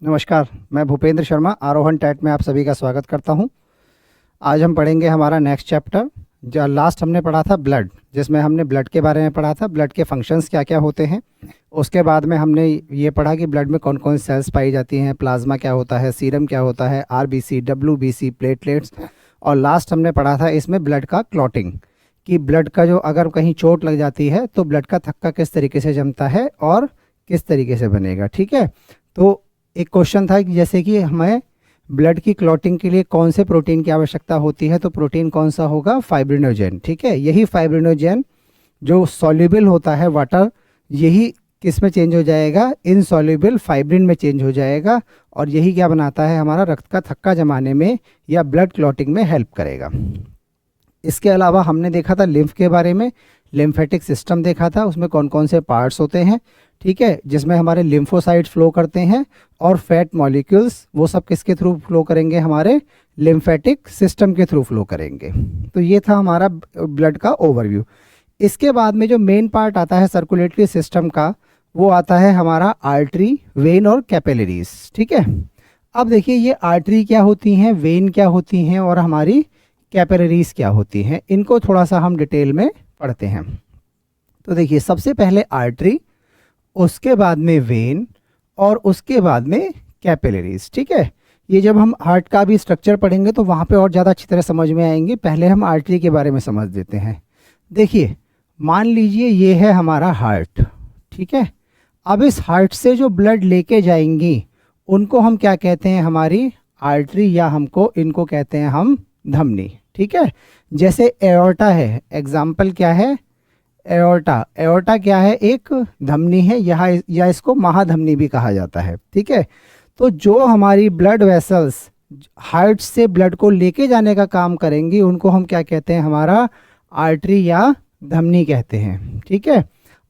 नमस्कार, मैं भूपेंद्र शर्मा आरोहण टैट में आप सभी का स्वागत करता हूं। आज हम पढ़ेंगे हमारा नेक्स्ट चैप्टर। जो लास्ट हमने पढ़ा था ब्लड, जिसमें हमने ब्लड के बारे में पढ़ा था, ब्लड के फंक्शंस क्या क्या होते हैं। उसके बाद में हमने ये पढ़ा कि ब्लड में कौन कौन सेल्स पाई जाती हैं, प्लाज्मा क्या होता है, सीरम क्या होता है, आरबीसी, डब्ल्यूबीसी, प्लेटलेट्स। और लास्ट हमने पढ़ा था इसमें ब्लड का क्लॉटिंग, कि ब्लड का जो अगर कहीं चोट लग जाती है तो ब्लड का थक्का किस तरीके से जमता है और किस तरीके से बनेगा। ठीक है, तो एक क्वेश्चन था कि जैसे कि हमें ब्लड की क्लॉटिंग के लिए कौन से प्रोटीन की आवश्यकता होती है, तो प्रोटीन कौन सा होगा, फाइब्रिनोजेन। ठीक है, यही फाइब्रिनोजेन जो सॉल्युबल होता है वाटर, यही किस में चेंज हो जाएगा, इनसॉल्युबल फाइब्रिन में चेंज हो जाएगा। और यही क्या बनाता है, हमारा रक्त का थक्का जमाने में या ब्लड क्लॉटिंग में हेल्प करेगा। इसके अलावा हमने देखा था लिम्फ के बारे में, लिम्फेटिक सिस्टम देखा था, उसमें कौन कौन से पार्ट्स होते हैं। ठीक है, जिसमें हमारे लिम्फोसाइट्स फ्लो करते हैं और फैट मॉलिक्यूल्स, वो सब किसके थ्रू फ्लो करेंगे, हमारे लिम्फेटिक सिस्टम के थ्रू फ्लो करेंगे। तो ये था हमारा ब्लड का ओवरव्यू। इसके बाद में जो मेन पार्ट आता है सर्कुलेटरी सिस्टम का, वो आता है हमारा आर्टरी, वेन और कैपिलरीज। ठीक है, अब देखिए ये आर्टरी क्या होती हैं, वेन क्या होती हैं और हमारी कैपिलरीज क्या होती हैं, इनको थोड़ा सा हम डिटेल में पढ़ते हैं। तो देखिए सबसे पहले आर्टरी, उसके बाद में वेन और उसके बाद में कैपिलरीज। ठीक है, ये जब हम हार्ट का भी स्ट्रक्चर पढ़ेंगे तो वहाँ पे और ज़्यादा अच्छी तरह समझ में आएंगे। पहले हम आर्टरी के बारे में समझ देते हैं। देखिए मान लीजिए ये है हमारा हार्ट। ठीक है, अब इस हार्ट से जो ब्लड लेके जाएंगी उनको हम क्या कहते हैं, हमारी आर्टरी, या हमको इनको कहते हैं हम धमनी। ठीक है, जैसे एओर्टा है, एग्जाम्पल क्या है, एओर्टा। एओर्टा क्या है, एक धमनी है, यहाँ या इसको महाधमनी भी कहा जाता है। ठीक है, तो जो हमारी ब्लड वेसल्स हार्ट से ब्लड को लेके जाने का काम करेंगी उनको हम क्या कहते हैं, हमारा आर्टरी या धमनी कहते हैं। ठीक है,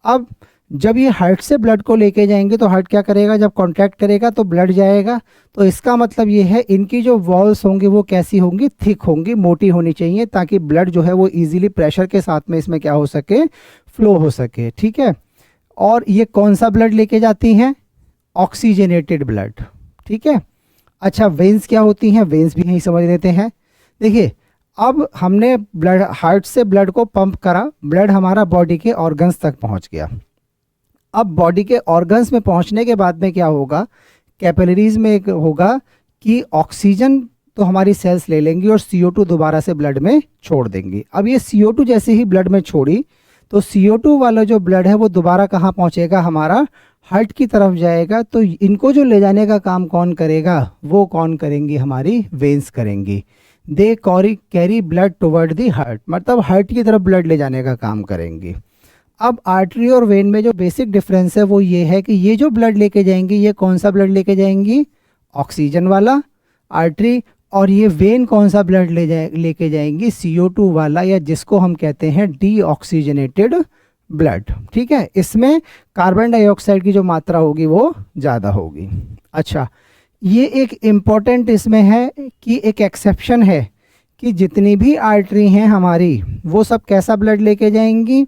अब जब ये हार्ट से ब्लड को लेके जाएंगे तो हार्ट क्या करेगा, जब कॉन्ट्रैक्ट करेगा तो ब्लड जाएगा। तो इसका मतलब ये है इनकी जो वॉल्स होंगी वो कैसी होंगी, थिक होंगी, मोटी होनी चाहिए, ताकि ब्लड जो है वो इजीली प्रेशर के साथ में इसमें क्या हो सके, फ्लो हो सके। ठीक है, और ये कौन सा ब्लड लेके जाती हैं, ऑक्सीजनेटेड ब्लड। ठीक है, अच्छा वेन्स क्या होती हैं, वेन्स भी यही समझ लेते हैं। देखिए अब हमने ब्लड, हार्ट से ब्लड को पंप करा, ब्लड हमारा बॉडी के ऑर्गन्स तक पहुंच गया। अब बॉडी के ऑर्गन्स में पहुंचने के बाद में क्या होगा, कैपिलरीज में एक होगा कि ऑक्सीजन तो हमारी सेल्स ले लेंगी और CO2 दोबारा से ब्लड में छोड़ देंगी। अब ये CO2 जैसे ही ब्लड में छोड़ी तो CO2 वाला जो ब्लड है वो दोबारा कहाँ पहुंचेगा, हमारा हार्ट की तरफ जाएगा। तो इनको जो ले जाने का काम कौन करेगा, वो कौन करेंगी, हमारी वेन्स करेंगी। They carry blood toward the heart, मतलब हार्ट की तरफ ब्लड ले जाने का काम करेंगी। अब आर्टरी और वेन में जो बेसिक डिफरेंस है वो ये है कि ये जो ब्लड लेके जाएंगी, ये कौन सा ब्लड लेके जाएंगी, ऑक्सीजन वाला आर्टरी, और ये वेन कौन सा ब्लड लेके जाएंगी, CO2 वाला, या जिसको हम कहते हैं डीऑक्सीजनेटेड ब्लड। ठीक है, इसमें कार्बन डाइऑक्साइड की जो मात्रा होगी वो ज़्यादा होगी। अच्छा, ये एक इम्पॉर्टेंट इसमें है कि एक एक्सेप्शन है कि जितनी भी आर्टरी हैं हमारी वो सब कैसा ब्लड लेके जाएंगी,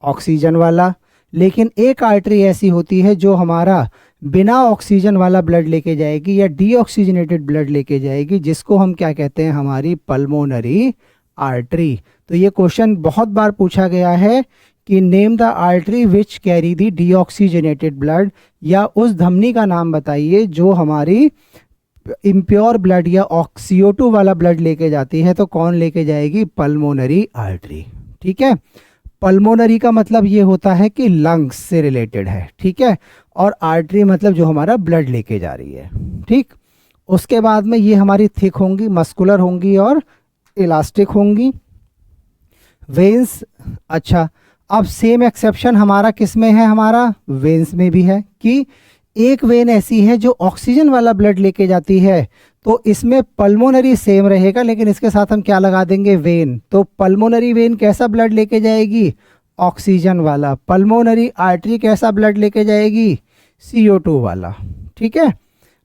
ऑक्सीजन वाला। लेकिन एक आर्टरी ऐसी होती है जो हमारा बिना ऑक्सीजन वाला ब्लड लेके जाएगी या डीऑक्सीजनेटेड ब्लड लेके जाएगी, जिसको हम क्या कहते हैं, हमारी पल्मोनरी आर्टरी। तो ये क्वेश्चन बहुत बार पूछा गया है कि name the artery which carry the deoxygenated blood, या उस धमनी का नाम बताइए जो हमारी इम्प्योर ब्लड या CO2 वाला ब्लड लेके जाती है। तो कौन लेके जाएगी, पल्मोनरी आर्टरी। ठीक है, पल्मोनरी का मतलब ये होता है कि लंग्स से रिलेटेड है। ठीक है, और आर्टरी मतलब जो हमारा ब्लड लेके जा रही है। ठीक, उसके बाद में ये हमारी थिक होंगी, मस्कुलर होंगी और इलास्टिक होंगी, वेन्स। अच्छा, अब सेम एक्सेप्शन हमारा किस में है, हमारा वेन्स में भी है, कि एक वेन ऐसी है जो ऑक्सीजन वाला ब्लड लेके जाती है। तो इसमें पल्मोनरी सेम रहेगा, लेकिन इसके साथ हम क्या लगा देंगे, वेन। तो पल्मोनरी वेन कैसा ब्लड लेके जाएगी, ऑक्सीजन वाला। पल्मोनरी आर्टरी कैसा ब्लड लेके जाएगी, CO2 वाला। ठीक है,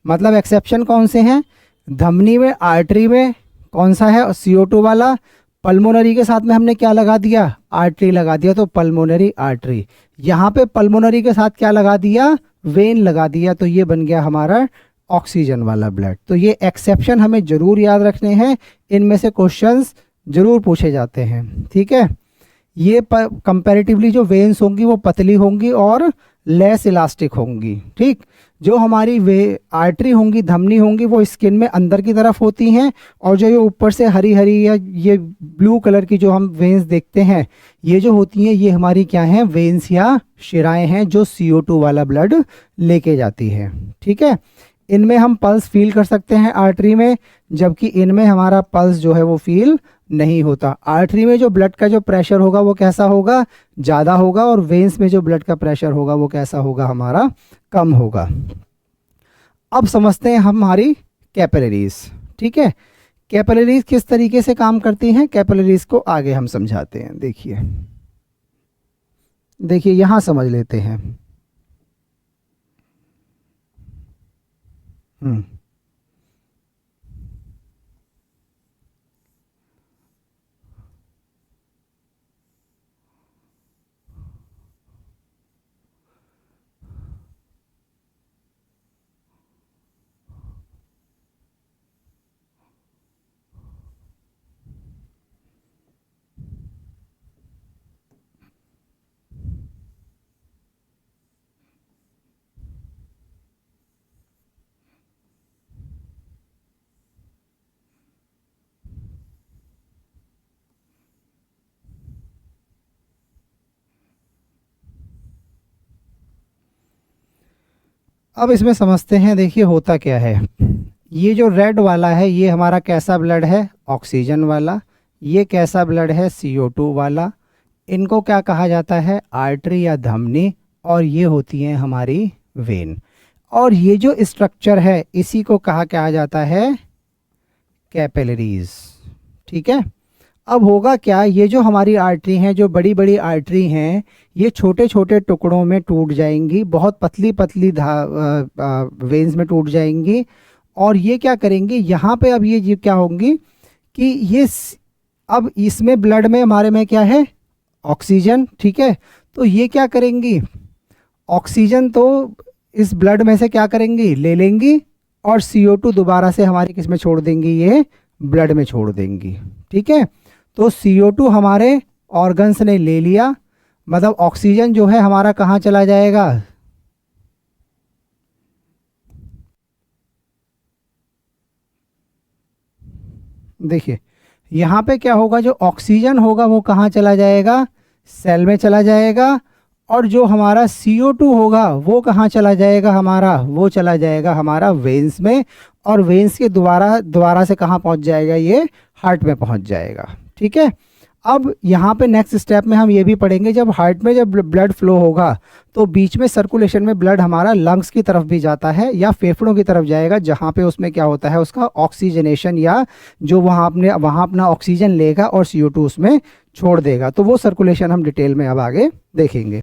मतलब एक्सेप्शन कौन से हैं, धमनी में, आर्टरी में कौन सा है, CO2 वाला। पल्मोनरी के साथ में हमने क्या लगा दिया, आर्टरी लगा दिया, तो पल्मोनरी आर्टरी। यहाँ पे पल्मोनरी के साथ क्या लगा दिया, वेन लगा दिया, तो ये बन गया हमारा ऑक्सीजन वाला ब्लड। तो ये एक्सेप्शन हमें जरूर याद रखने हैं, इनमें से क्वेश्चंस जरूर पूछे जाते हैं, ठीक है। ये कंपैरेटिवली जो वेन्स होंगी वो पतली होंगी और लेस इलास्टिक होंगी, ठीक। जो हमारी वे आर्टरी होंगी, धमनी होंगी, वो स्किन में अंदर की तरफ होती हैं, और जो ये ऊपर से हरी हरी या ये ब्लू कलर की जो हम वेन्स देखते हैं, ये जो होती हैं ये हमारी क्या हैं, वेन्स या शिराएं हैं जो CO2 वाला ब्लड लेके जाती है, ठीक है। इनमें हम पल्स फील कर सकते हैं आर्टरी में, जबकि इनमें हमारा पल्स जो है वो फील नहीं होता। आर्टरी में जो ब्लड का जो प्रेशर होगा वो कैसा होगा, ज़्यादा होगा, और वेन्स में जो ब्लड का प्रेशर होगा वो कैसा होगा, हमारा कम होगा। अब समझते हैं हमारी कैपिलरीज, ठीक है। कैपिलरीज किस तरीके से काम करती हैं, कैपिलरीज को आगे हम समझाते हैं। देखिए यहाँ समझ लेते हैं। अब इसमें समझते हैं, देखिए होता क्या है। ये जो रेड वाला है ये हमारा कैसा ब्लड है, ऑक्सीजन वाला। ये कैसा ब्लड है, CO2 वाला। इनको क्या कहा जाता है, आर्टरी या धमनी, और ये होती हैं हमारी वेन। और ये जो स्ट्रक्चर है इसी को कहा जाता है कैपिलरीज, ठीक है। अब होगा क्या, ये जो हमारी आर्टरी हैं, जो बड़ी बड़ी आर्टरी हैं, ये छोटे छोटे टुकड़ों में टूट जाएंगी, बहुत पतली पतली वेन्स में टूट जाएंगी। और ये क्या करेंगी, यहाँ पे अब ये क्या होंगी कि ये अब इसमें ब्लड में हमारे में क्या है, ऑक्सीजन, ठीक है। तो ये क्या करेंगी, ऑक्सीजन तो इस ब्लड में से क्या करेंगी, ले लेंगी, और CO2 दोबारा से हमारी किस में छोड़ देंगी, ये ब्लड में छोड़ देंगी, ठीक है। तो CO2 हमारे ऑर्गन्स ने ले लिया, मतलब ऑक्सीजन जो है हमारा कहाँ चला जाएगा, देखिए यहाँ पे क्या होगा, जो ऑक्सीजन होगा वो कहाँ चला जाएगा, सेल में चला जाएगा। और जो हमारा CO2 होगा वो कहाँ चला जाएगा, हमारा वो चला जाएगा हमारा वेन्स में, और वेन्स के दोबारा से कहाँ पहुँच जाएगा, ये हार्ट में पहुँच जाएगा, ठीक है। अब यहाँ पे नेक्स्ट स्टेप में हम ये भी पढ़ेंगे, जब हार्ट में जब ब्लड फ्लो होगा तो बीच में सर्कुलेशन में ब्लड हमारा लंग्स की तरफ भी जाता है या फेफड़ों की तरफ जाएगा, जहाँ पे उसमें क्या होता है, उसका ऑक्सीजनेशन, या जो वहाँ अपना ऑक्सीजन लेगा और CO2 उसमें छोड़ देगा। तो वो सर्कुलेशन हम डिटेल में अब आगे देखेंगे,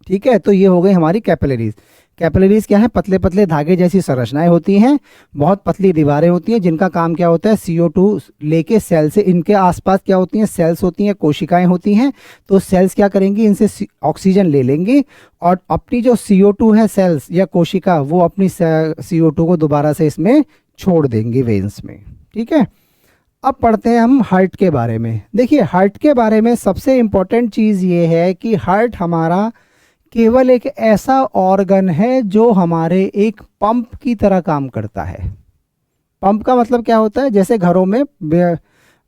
ठीक है। तो ये हो गई हमारी कैपिलरीज। कैपिलरीज क्या है, पतले पतले धागे जैसी संरचनाएं होती हैं, बहुत पतली दीवारें होती हैं, जिनका काम क्या होता है, CO2 लेके सेल से, इनके आसपास क्या होती हैं, सेल्स होती हैं, कोशिकाएं होती हैं। तो सेल्स क्या करेंगी, इनसे ऑक्सीजन ले लेंगी, और अपनी जो CO2 है, सेल्स या कोशिका, वो अपनी CO2 को दोबारा से इसमें छोड़ देंगी वेन्स में, ठीक है। अब पढ़ते हैं हम हार्ट के बारे में। देखिए हार्ट के बारे में सबसे इम्पोर्टेंट चीज़ ये है कि हार्ट हमारा केवल एक ऐसा ऑर्गन है जो हमारे एक पंप की तरह काम करता है। पंप का मतलब क्या होता है, जैसे घरों में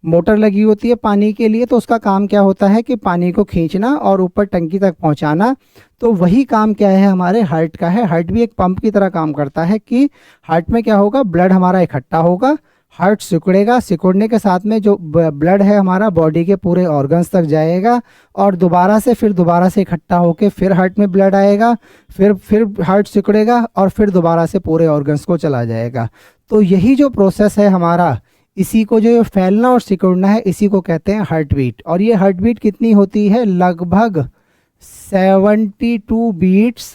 मोटर लगी होती है पानी के लिए, तो उसका काम क्या होता है कि पानी को खींचना और ऊपर टंकी तक पहुंचाना। तो वही काम क्या है, हमारे हार्ट का है। हार्ट भी एक पंप की तरह काम करता है कि हार्ट में क्या होगा, ब्लड हमारा इकट्ठा होगा, हार्ट सिकुड़ेगा, सिकुड़ने के साथ में जो ब्लड है हमारा बॉडी के पूरे ऑर्गन्स तक जाएगा, और दोबारा से इकट्ठा होके फिर हार्ट में ब्लड आएगा, फिर हार्ट सिकुड़ेगा, और फिर दोबारा से पूरे ऑर्गन्स को चला जाएगा। तो यही जो प्रोसेस है हमारा, इसी को जो फैलना और सिकुड़ना है, इसी को कहते हैं हार्ट बीट। और ये हार्ट बीट कितनी होती है, लगभग 72 बीट्स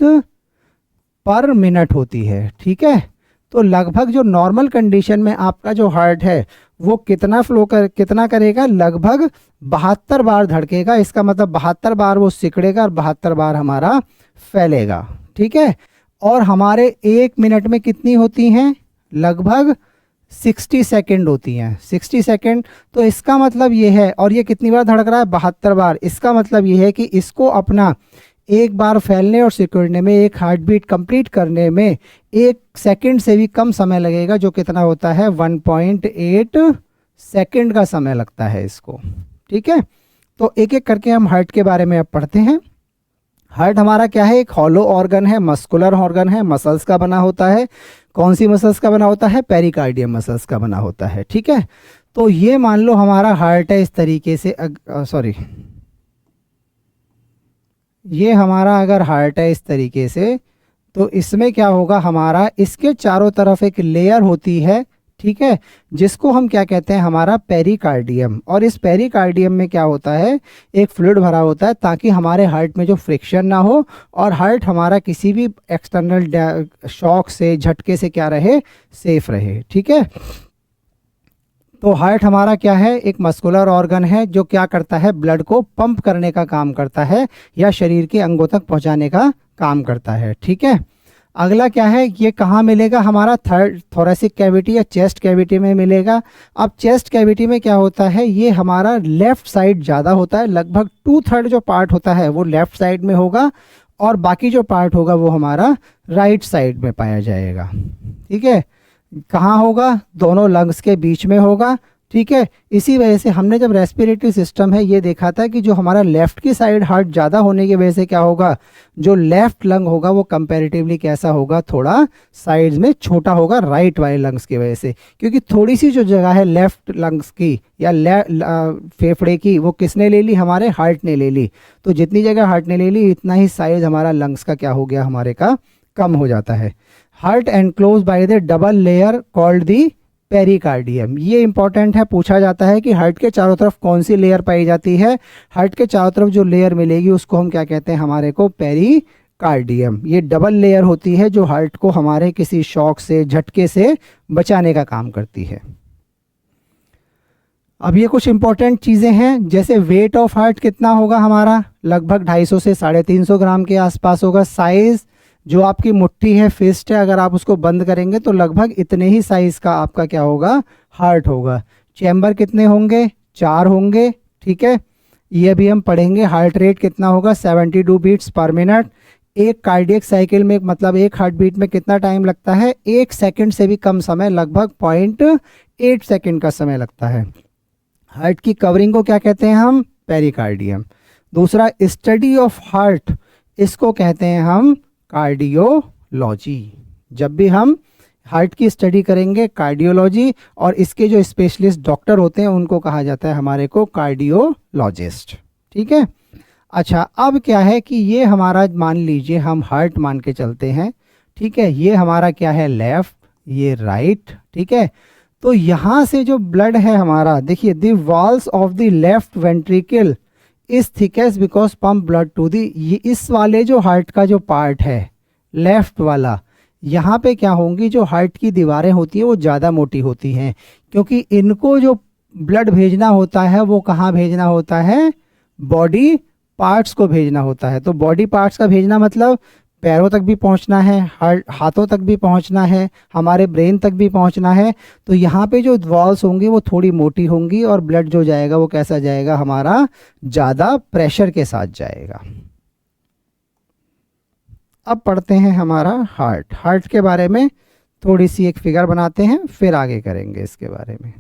पर मिनट होती है, ठीक है। तो लगभग जो नॉर्मल कंडीशन में आपका जो हार्ट है वो कितना करेगा, लगभग 72 बार धड़केगा। इसका मतलब 72 बार वो सिकड़ेगा और 72 बार हमारा फैलेगा, ठीक है। और हमारे 1 मिनट में कितनी होती हैं? लगभग 60 सेकेंड होती हैं, 60 सेकेंड। तो इसका मतलब ये है, और ये कितनी बार धड़क रहा है? 72 बार। इसका मतलब ये है कि इसको अपना एक बार फैलने और सिकुड़ने में, एक हार्ट बीट कंप्लीट करने में 1 सेकंड से भी कम समय लगेगा, जो कितना होता है? 1.8 सेकंड का समय लगता है इसको। ठीक है, तो एक एक करके हम हार्ट के बारे में अब पढ़ते हैं। हार्ट हमारा क्या है? एक हॉलो ऑर्गन है, मस्कुलर ऑर्गन है, मसल्स का बना होता है। कौन सी मसल्स का बना होता है? पेरिकार्डियम मसल्स का बना होता है। ठीक है, तो ये मान लो हमारा हार्ट है इस तरीके से, सॉरी, ये हमारा अगर हार्ट है इस तरीके से, तो इसमें क्या होगा? हमारा इसके चारों तरफ एक लेयर होती है, ठीक है, जिसको हम क्या कहते हैं? हमारा पेरिकार्डियम। और इस पेरिकार्डियम में क्या होता है? एक फ्लूइड भरा होता है, ताकि हमारे हार्ट में जो फ्रिक्शन ना हो और हार्ट हमारा किसी भी एक्सटर्नल शॉक से, झटके से क्या रहे? सेफ रहे। ठीक है, तो हार्ट हमारा क्या है? एक मस्कुलर ऑर्गन है, जो क्या करता है? ब्लड को पंप करने का काम करता है, या शरीर के अंगों तक पहुंचाने का काम करता है। ठीक है, अगला क्या है? ये कहाँ मिलेगा? हमारा थोरेसिक कैविटी या चेस्ट कैविटी में मिलेगा। अब चेस्ट कैविटी में क्या होता है? ये हमारा लेफ्ट साइड ज़्यादा होता है, लगभग 2/3 जो पार्ट होता है वो लेफ्ट साइड में होगा, और बाकी जो पार्ट होगा वो हमारा राइट साइड में पाया जाएगा। ठीक है, कहाँ होगा? दोनों लंग्स के बीच में होगा। ठीक है, इसी वजह से हमने जब रेस्पिरेटरी सिस्टम है ये देखा था कि जो हमारा लेफ्ट की साइड हार्ट ज़्यादा होने की वजह से क्या होगा? जो लेफ्ट लंग होगा वो कंपैरेटिवली कैसा होगा? थोड़ा साइड्स में छोटा होगा, राइट वाले लंग्स की वजह से। क्योंकि थोड़ी सी जो जगह है लेफ्ट लंग्स की या फेफड़े की, वो किसने ले ली? हमारे हार्ट ने ले ली। तो जितनी जगह हार्ट ने ले ली, इतना ही साइज हमारा लंग्स का क्या हो गया? हमारे का कम हो जाता है। Heart enclose by the double layer called the pericardium. ये इंपॉर्टेंट है, पूछा जाता है कि हार्ट के चारों तरफ कौन सी लेयर पाई जाती है? हार्ट के चारों तरफ जो लेयर मिलेगी उसको हम क्या कहते हैं? हमारे को पेरिकार्डियम। ये डबल लेयर होती है, जो हार्ट को हमारे किसी शॉक से, झटके से बचाने का काम करती है। अब ये कुछ इंपॉर्टेंट चीज़ें हैं, जैसे वेट ऑफ हार्ट कितना होगा हमारा? लगभग 250 से 350 ग्राम के आसपास होगा। साइज, जो आपकी मुट्ठी है, फिस्ट है, अगर आप उसको बंद करेंगे तो लगभग इतने ही साइज का आपका क्या होगा? हार्ट होगा। चैम्बर कितने होंगे? 4 होंगे। ठीक है, ये भी हम पढ़ेंगे। हार्ट रेट कितना होगा? 72 बीट्स पर मिनट। एक कार्डियक साइकिल में, मतलब एक हार्ट बीट में कितना टाइम लगता है? 1 सेकंड से भी कम समय, लगभग 0.8 सेकंड का समय लगता है। हार्ट की कवरिंग को क्या कहते हैं हम? पेरिकार्डियम। दूसरा, स्टडी ऑफ हार्ट, इसको कहते हैं हम कार्डियोलॉजी। जब भी हम हार्ट की स्टडी करेंगे, कार्डियोलॉजी, और इसके जो स्पेशलिस्ट डॉक्टर होते हैं उनको कहा जाता है हमारे को कार्डियोलॉजिस्ट। ठीक है, अच्छा, अब क्या है कि ये हमारा, मान लीजिए हम हार्ट मान के चलते हैं। ठीक है, ये हमारा क्या है? लेफ्ट, ये राइट। ठीक है, तो यहाँ से जो ब्लड है हमारा, देखिए, the walls of the left ventricle is thickest because pump blood to the. ये इस वाले जो हार्ट का जो पार्ट है, लेफ्ट वाला, यहाँ पे क्या होंगी? जो हार्ट की दीवारें होती हैं वो ज़्यादा मोटी होती हैं, क्योंकि इनको जो ब्लड भेजना होता है वो कहाँ भेजना होता है? बॉडी पार्ट्स को भेजना होता है। तो बॉडी पार्ट्स का भेजना मतलब पैरों तक भी पहुंचना है, हाथों तक भी पहुंचना है, हमारे ब्रेन तक भी पहुंचना है। तो यहाँ पे जो वॉल्स होंगी वो थोड़ी मोटी होंगी, और ब्लड जो जाएगा वो कैसा जाएगा? हमारा ज़्यादा प्रेशर के साथ जाएगा। अब पढ़ते हैं हमारा हार्ट। हार्ट के बारे में थोड़ी सी एक फिगर बनाते हैं, फिर आगे करेंगे इसके बारे में।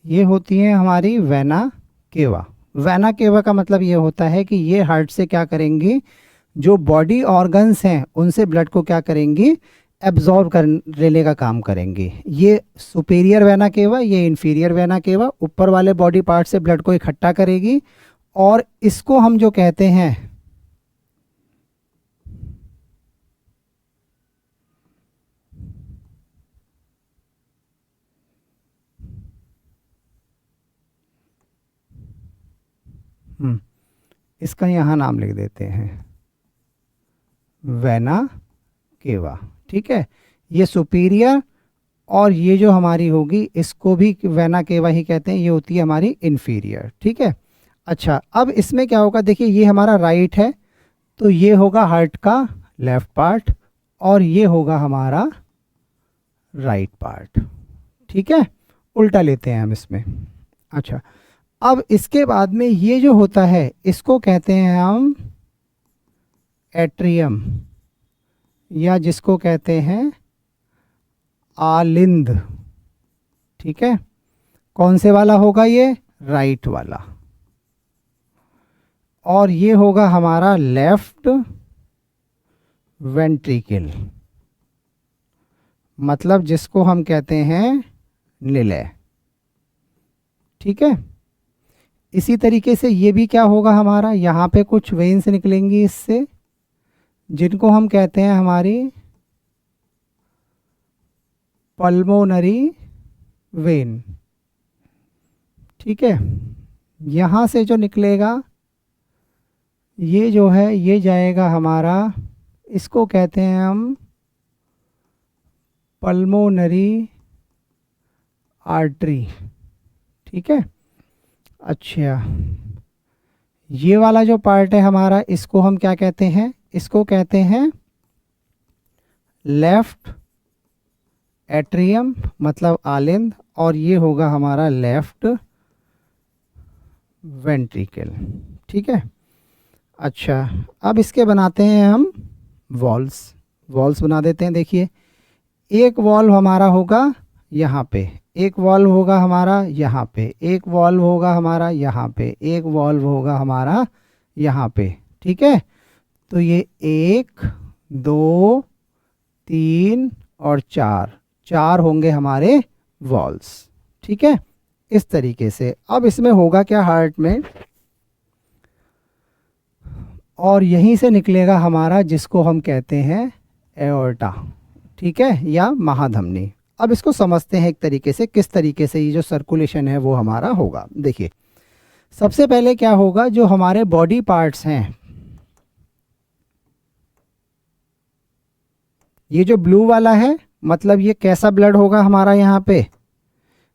ये होती है हमारी वेना केवा। वेना केवा का मतलब ये होता है कि ये हार्ट से क्या करेंगी, जो बॉडी ऑर्गन्स हैं उनसे ब्लड को क्या करेंगी, एब्जॉर्ब कर लेने का काम करेंगी। ये सुपीरियर वेना केवा, ये इन्फीरियर वेना केवा ऊपर वाले बॉडी पार्ट से ब्लड को इकट्ठा करेगी, और इसको हम जो कहते हैं इसका यहाँ नाम लिख देते हैं वेना केवा। ठीक है, ये सुपीरियर, और ये जो हमारी होगी इसको भी वेना केवा ही कहते हैं, ये होती है हमारी इन्फीरियर। ठीक है, अच्छा अब इसमें क्या होगा, देखिए ये हमारा राइट है, तो ये होगा हार्ट का लेफ्ट पार्ट, और ये होगा हमारा राइट पार्ट। ठीक है, उल्टा लेते हैं हम इसमें। अच्छा, अब इसके बाद में ये जो होता है इसको कहते हैं हम एट्रियम, या जिसको कहते हैं आलिंद। ठीक है, कौन से वाला होगा, ये राइट वाला, और ये होगा हमारा लेफ्ट वेंट्रिकल, मतलब जिसको हम कहते हैं निलय। ठीक है, इसी तरीके से ये भी क्या होगा हमारा, यहाँ पे कुछ वेन्स निकलेंगी इससे, जिनको हम कहते हैं हमारी पल्मोनरी वेन। ठीक है, यहाँ से जो निकलेगा ये जो है ये जाएगा हमारा, इसको कहते हैं हम पल्मोनरी आर्टरी। ठीक है, अच्छा ये वाला जो पार्ट है हमारा इसको हम क्या कहते हैं, इसको कहते हैं लेफ्ट एट्रियम, मतलब आलिंद, और ये होगा हमारा लेफ्ट वेंट्रिकल। ठीक है, अच्छा अब इसके बनाते हैं हम वॉल्स। वॉल्स बना देते हैं। देखिए एक वॉल्व हमारा होगा यहाँ पे, एक वॉल्व होगा हमारा यहाँ पे, एक वॉल्व होगा हमारा यहाँ पे, एक वॉल्व होगा हमारा यहाँ पे। ठीक है, तो ये 1 2 3 और 4 होंगे हमारे वॉल्स। ठीक है, इस तरीके से। अब इसमें होगा क्या हार्ट में, और यहीं से निकलेगा हमारा जिसको हम कहते हैं एओर्टा। ठीक है, या महाधमनी। अब इसको समझते हैं एक तरीके से, किस तरीके से ये जो सर्कुलेशन है वो हमारा होगा। देखिए सबसे पहले क्या होगा, जो हमारे बॉडी पार्ट्स हैं, ये जो ब्लू वाला है मतलब ये कैसा ब्लड होगा हमारा, यहाँ पे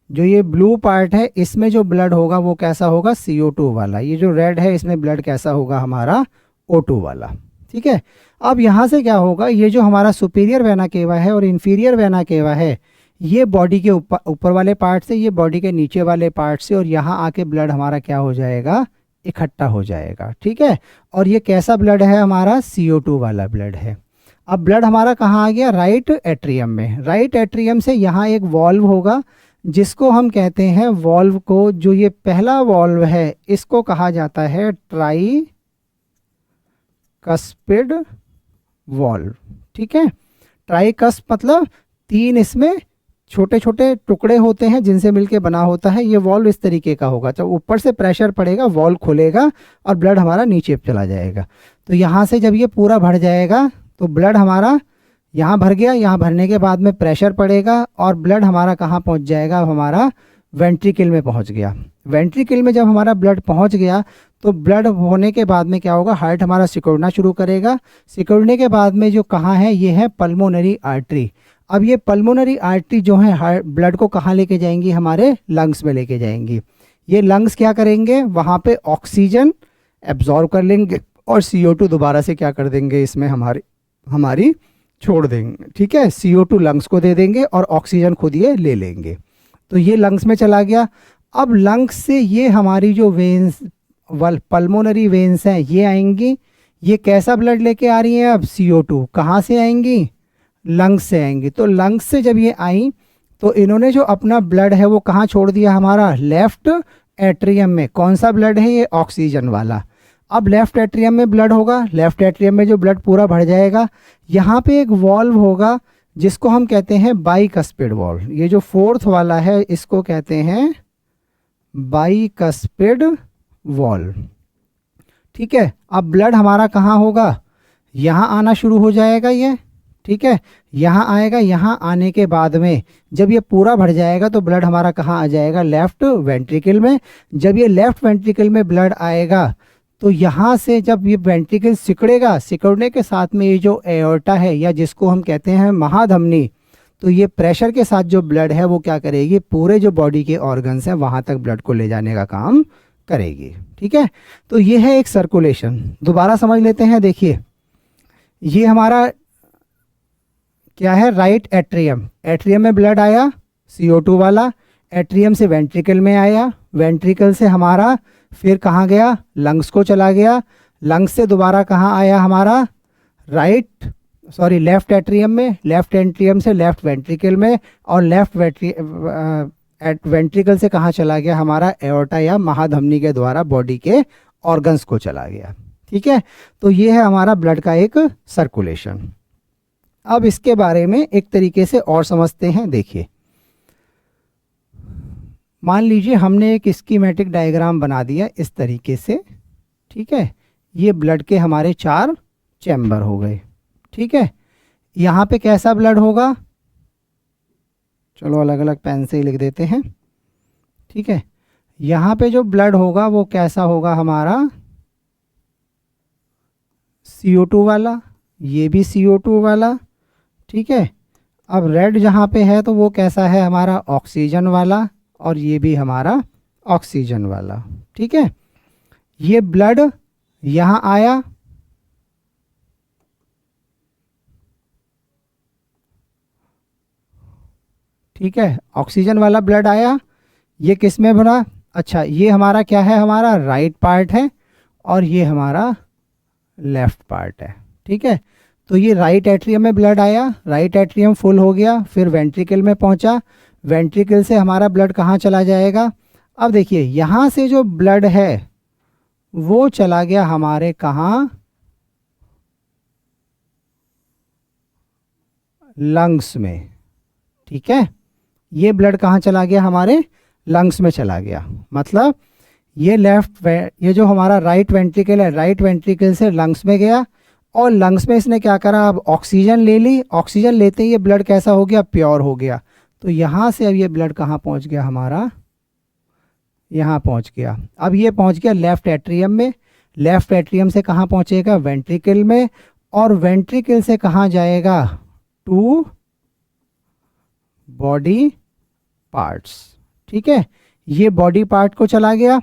जो ये ब्लू पार्ट है इसमें जो ब्लड होगा वो कैसा होगा, CO2 वाला। ये जो रेड है इसमें ब्लड कैसा होगा हमारा, O2 वाला। ठीक है, अब यहाँ से क्या होगा, ये जो हमारा सुपीरियर वेना केवा है और इन्फीरियर वेना केवा है, ये बॉडी के ऊपर वाले पार्ट से, ये बॉडी के नीचे वाले पार्ट से, और यहाँ आके ब्लड हमारा क्या हो जाएगा, इकट्ठा हो जाएगा। ठीक है, और ये कैसा ब्लड है हमारा, CO2 वाला ब्लड है। अब ब्लड हमारा कहाँ आ गया, राइट एट्रियम में। राइट एट्रियम से यहाँ एक वॉल्व होगा जिसको हम कहते हैं, वॉल्व को, जो ये पहला वॉल्व है इसको कहा जाता है ट्राई कस्पिड वॉल्व। ठीक है, ट्राई कस्प मतलब 3 इसमें छोटे छोटे टुकड़े होते हैं जिनसे मिलके बना होता है। ये वॉल्व इस तरीके का होगा, जब ऊपर से प्रेशर पड़ेगा वॉल्व खुलेगा और ब्लड हमारा नीचे चला जाएगा। तो यहाँ से जब ये पूरा भर जाएगा तो ब्लड हमारा यहाँ भर गया, यहाँ भरने के बाद में प्रेशर पड़ेगा और ब्लड हमारा कहाँ पहुँच जाएगा, हमारा वेंट्रिकल में पहुँच गया। वेंट्रिकल में जब हमारा ब्लड पहुँच गया तो ब्लड होने के बाद में क्या होगा, हार्ट हमारा सिकुड़ना शुरू करेगा। सिकुड़ने के बाद में जो कहाँ है, ये है पल्मोनरी आर्टरी। अब ये पल्मोनरी आर्टरी जो है हार्ट ब्लड को कहाँ लेके जाएंगी, हमारे लंग्स में लेके जाएंगी। ये लंग्स क्या करेंगे, वहाँ पे ऑक्सीजन एब्जॉर्ब कर लेंगे और CO2 दोबारा से क्या कर देंगे, इसमें हमारी छोड़ देंगे। ठीक है, CO2 लंग्स को दे देंगे और ऑक्सीजन खुद ये ले लेंगे। तो ये लंग्स में चला गया। अब लंग्स से ये हमारी जो वेन्स, पल्मोनरी वेन्स हैं, ये आएंगी। ये कैसा ब्लड लेके आ रही हैं, अब CO2 कहाँ से आएंगी, लंग्स से आएंगी। तो लंग्स से जब ये आई तो इन्होंने जो अपना ब्लड है वो कहाँ छोड़ दिया, हमारा लेफ्ट एट्रियम में। कौन सा ब्लड है ये, ऑक्सीजन वाला। अब लेफ्ट एट्रियम में ब्लड होगा, लेफ्ट एट्रियम में जो ब्लड पूरा भर जाएगा, यहाँ पे एक वॉल्व होगा जिसको हम कहते हैं बाइकस्पिड वॉल्व। ये जो फोर्थ वाला है इसको कहते हैं बाइकस्पिड वॉल्व। ठीक है, अब ब्लड हमारा कहाँ होगा, यहाँ आना शुरू हो जाएगा ये। ठीक है, यहाँ आएगा, यहाँ आने के बाद में जब ये पूरा भर जाएगा तो ब्लड हमारा कहाँ आ जाएगा, लेफ्ट वेंट्रिकल में। जब ये लेफ्ट वेंट्रिकल में ब्लड आएगा तो यहाँ से जब ये वेंट्रिकल सिकुड़ेगा, सिकुड़ने के साथ में ये जो एओर्टा है या जिसको हम कहते हैं महाधमनी, तो ये प्रेशर के साथ जो ब्लड है वो क्या करेगी, पूरे जो बॉडी के ऑर्गन्स हैं वहाँ तक ब्लड को ले जाने का काम करेगी। ठीक है, तो ये है एक सर्कुलेशन। दोबारा समझ लेते हैं। देखिए ये हमारा क्या है, राइट एट्रियम। एट्रियम में ब्लड आया CO2 वाला, एट्रियम से वेंट्रिकल में आया, वेंट्रिकल से हमारा फिर कहाँ गया, लंग्स को चला गया, लंग्स से दोबारा कहाँ आया हमारा, लेफ्ट एट्रियम में, लेफ्ट एट्रियम से लेफ्ट वेंट्रिकल में, और लेफ्ट वेंट्रिकल से कहाँ चला गया, हमारा एओर्टा या महाधमनी के द्वारा बॉडी के ऑर्गन्स को चला गया। ठीक है, तो ये है हमारा ब्लड का एक सर्कुलेशन। अब इसके बारे में एक तरीके से और समझते हैं। देखिए मान लीजिए हमने एक स्कीमेटिक डायग्राम बना दिया इस तरीके से। ठीक है, ये ब्लड के हमारे 4 चैम्बर हो गए। ठीक है, यहाँ पे कैसा ब्लड होगा, चलो अलग अलग पेन से ही लिख देते हैं। ठीक है, यहाँ पे जो ब्लड होगा वो कैसा होगा, हमारा CO2 वाला, ये भी CO2 वाला। ठीक है, अब रेड जहाँ पे है तो वो कैसा है, हमारा ऑक्सीजन वाला, और ये भी हमारा ऑक्सीजन वाला। ठीक है, ये ब्लड यहाँ आया, ठीक है, ऑक्सीजन वाला ब्लड आया, ये किस में भरा, अच्छा ये हमारा क्या है, हमारा राइट पार्ट है, और ये हमारा लेफ्ट पार्ट है। ठीक है, तो ये राइट एट्रियम में ब्लड आया, राइट एट्रियम फुल हो गया, फिर वेंट्रिकल में पहुंचा, वेंट्रिकल से हमारा ब्लड कहाँ चला जाएगा। अब देखिए यहाँ से जो ब्लड है वो चला गया हमारे कहाँ, लंग्स में। ठीक है, ये ब्लड कहाँ चला गया, हमारे लंग्स में चला गया। मतलब ये जो हमारा राइट वेंट्रिकल है, राइट वेंट्रिकल से लंग्स में गया, और लंग्स में इसने क्या करा, अब ऑक्सीजन ले ली, ऑक्सीजन लेते ही ये ब्लड कैसा हो गया, प्योर हो गया। तो यहाँ से अब ये ब्लड कहाँ पहुँच गया, हमारा यहाँ पहुँच गया। अब ये पहुँच गया लेफ्ट एट्रियम में, लेफ्ट एट्रियम से कहाँ पहुँचेगा, वेंट्रिकल में, और वेंट्रिकल से कहाँ जाएगा, टू बॉडी पार्ट्स। ठीक है, ये बॉडी पार्ट को चला गया।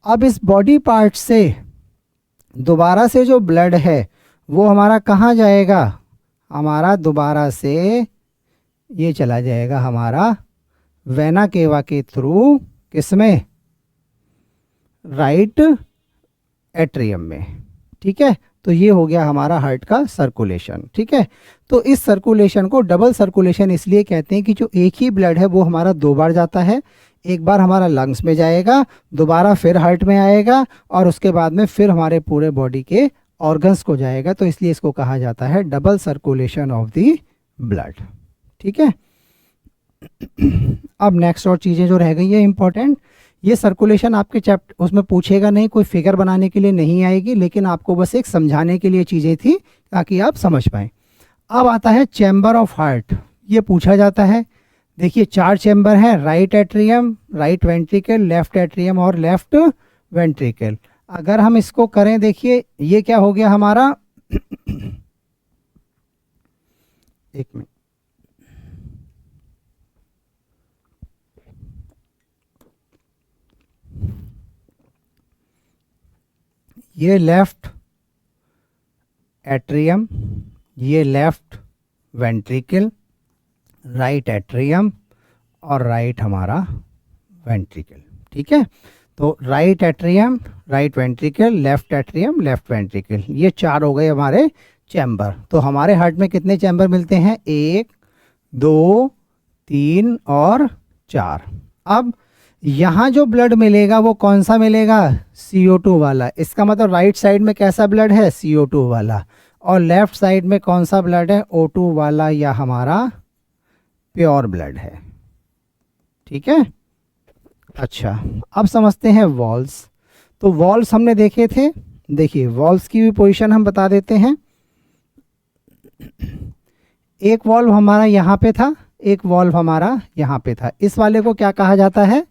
अब इस बॉडी पार्ट से दोबारा से जो ब्लड है वो हमारा कहाँ जाएगा, हमारा दोबारा से ये चला जाएगा हमारा वेना केवा के थ्रू, किसमें, राइट एट्रियम में। ठीक है, तो ये हो गया हमारा हार्ट का सर्कुलेशन। ठीक है, तो इस सर्कुलेशन को डबल सर्कुलेशन इसलिए कहते हैं कि जो एक ही ब्लड है वो हमारा 2 बार जाता है। एक बार हमारा लंग्स में जाएगा, दोबारा फिर हार्ट में आएगा, और उसके बाद में फिर हमारे पूरे बॉडी के ऑर्गन्स को जाएगा। तो इसलिए इसको कहा जाता है double circulation of the blood. ठीक है, अब नेक्स्ट और चीज़ें जो रह गई है इंपॉर्टेंट, ये सर्कुलेशन आपके चैप्टर उसमें पूछेगा नहीं, कोई फिगर बनाने के लिए नहीं आएगी, लेकिन आपको बस एक समझाने के लिए चीज़ें थी ताकि आप समझ पाएँ। अब आता है चैम्बर ऑफ हार्ट, ये पूछा जाता है। देखिए 4 चैम्बर हैं, right atrium, right ventricle, left atrium और लेफ्ट वेंट्रिकल। अगर हम इसको करें, देखिए ये क्या हो गया हमारा एक मिनट, ये लेफ्ट एट्रियम, ये लेफ्ट वेंट्रिकल, राइट एट्रियम और राइट हमारा वेंट्रिकल। ठीक है, तो right atrium, right ventricle, left atrium, left ventricle, ये 4 हो गए हमारे चैम्बर। तो हमारे हार्ट में कितने चैम्बर मिलते हैं, 1 2 3 और 4। अब यहाँ जो ब्लड मिलेगा वो कौन सा मिलेगा, CO2 वाला। इसका मतलब राइट साइड में कैसा ब्लड है, CO2 वाला, और लेफ्ट साइड में कौन सा ब्लड है, O2 वाला, या हमारा प्योर ब्लड है। ठीक है। अच्छा, अब समझते हैं वॉल्स। तो वॉल्स हमने देखे थे, देखिए वॉल्स की भी पोजीशन हम बता देते हैं। एक वॉल्व हमारा यहाँ पे था, एक वॉल्व हमारा यहाँ पे था। इस वाले को क्या कहा जाता है,